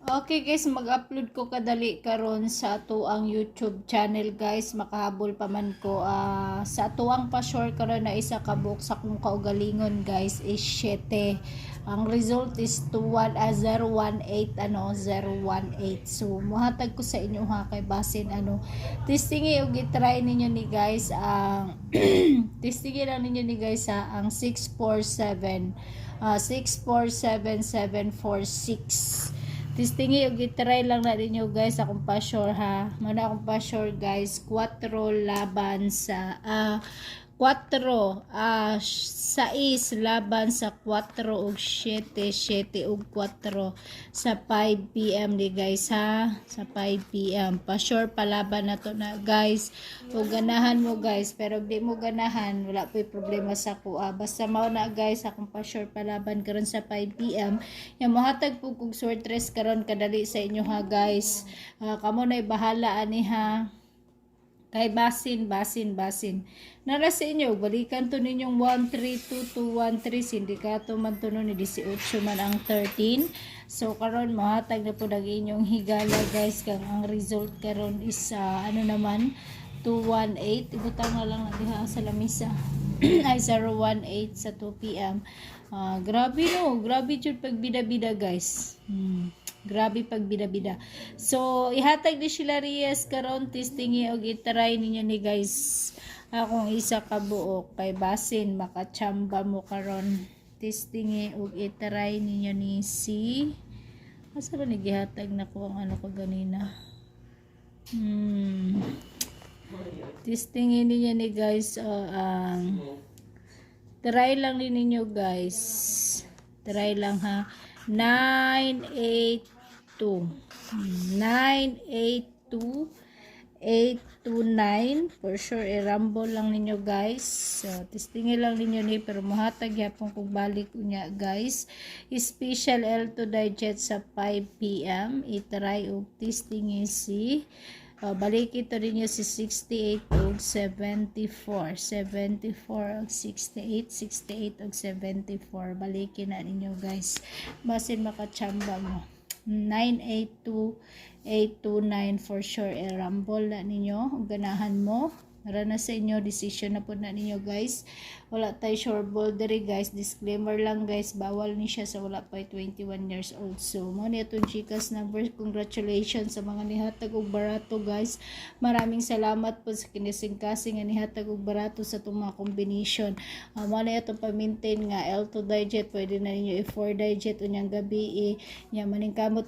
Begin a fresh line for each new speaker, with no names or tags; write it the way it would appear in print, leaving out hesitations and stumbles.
Okay guys, mag-upload ko kadali karon sa atuang YouTube channel guys. Makahabol pa man ko sa atuang pa-share karon na isa ka book sa kung kaugalingon guys is 7. Ang result is 018 018. So mohatag ko sa inyo ha kay basin testingi og i-try ninyo ni guys ang testingi lang ninyo ni guys ang 647 647746. Testingi og i-try lang na ninyo guys akong pa-sure ha. Muna akong pa-sure guys 4 laban sa 4 6 laban sa 4 ug 7 7 ug 4 sa 5 PM ni guys ha. Sa 5 PM pa-sure palaban na to na guys. Ug ganahan mo guys, pero di mo ganahan wala po'y problema sa kuha. Basta mao na guys akong pa-sure palaban karon sa 5 PM. Yang mohatag po kog sortress karon kadali sa inyo ha guys. Kamo na bahala ani ha. Kay basin. Nara sa inyo, balikan to ninyong 132213, sindikato man to ni 18 man ang 13. So karon mohatag na po ang inyong higala guys, kang ang result karon is ano naman 218. Ibutang na lang diha sa lamisa. Ay 018 sa 2 PM. Grabe no, grabe jud pag bida-bida guys. Grabe pag bida-bida. So ihatag ni sila Reyes karon testingi og i-try ninyo ni guys. Akong isa ka buok kay basin makachamba mo karon. Testingi og i-try ninyo ni si asa ba ni gihatag na ko ang ano ko ganina. Testingin ninyo ni guys try lang din ninyo guys. Try lang ha. 982 for sure i-rumble lang ninyo guys. So testingin lang ninyo ni pero mohatag yapon kung balik unya guys. Special L2 digit sa 5 PM i-try og testingin si balik ito rin nyo si 68 og 74 og 68 og 74 balikin na ninyo guys basin makachamba mo. 982829 for sure i-rumble na ninyo ganahan mo para na sa inyo decision na po na ninyo guys. Wala tayo sure ball diri guys, disclaimer lang guys, bawal ni siya sa wala pa 21 years old. So mo ni atong Gcash number. Congratulations sa mga nihatag og barato guys. Maraming salamat po sa kinising-kasing nga nihatag og barato sa itong mga combination. Mo ni atong pa-maintain nga L2 digit, pwede na ninyo i4 digit unyang gabi nya maningkamot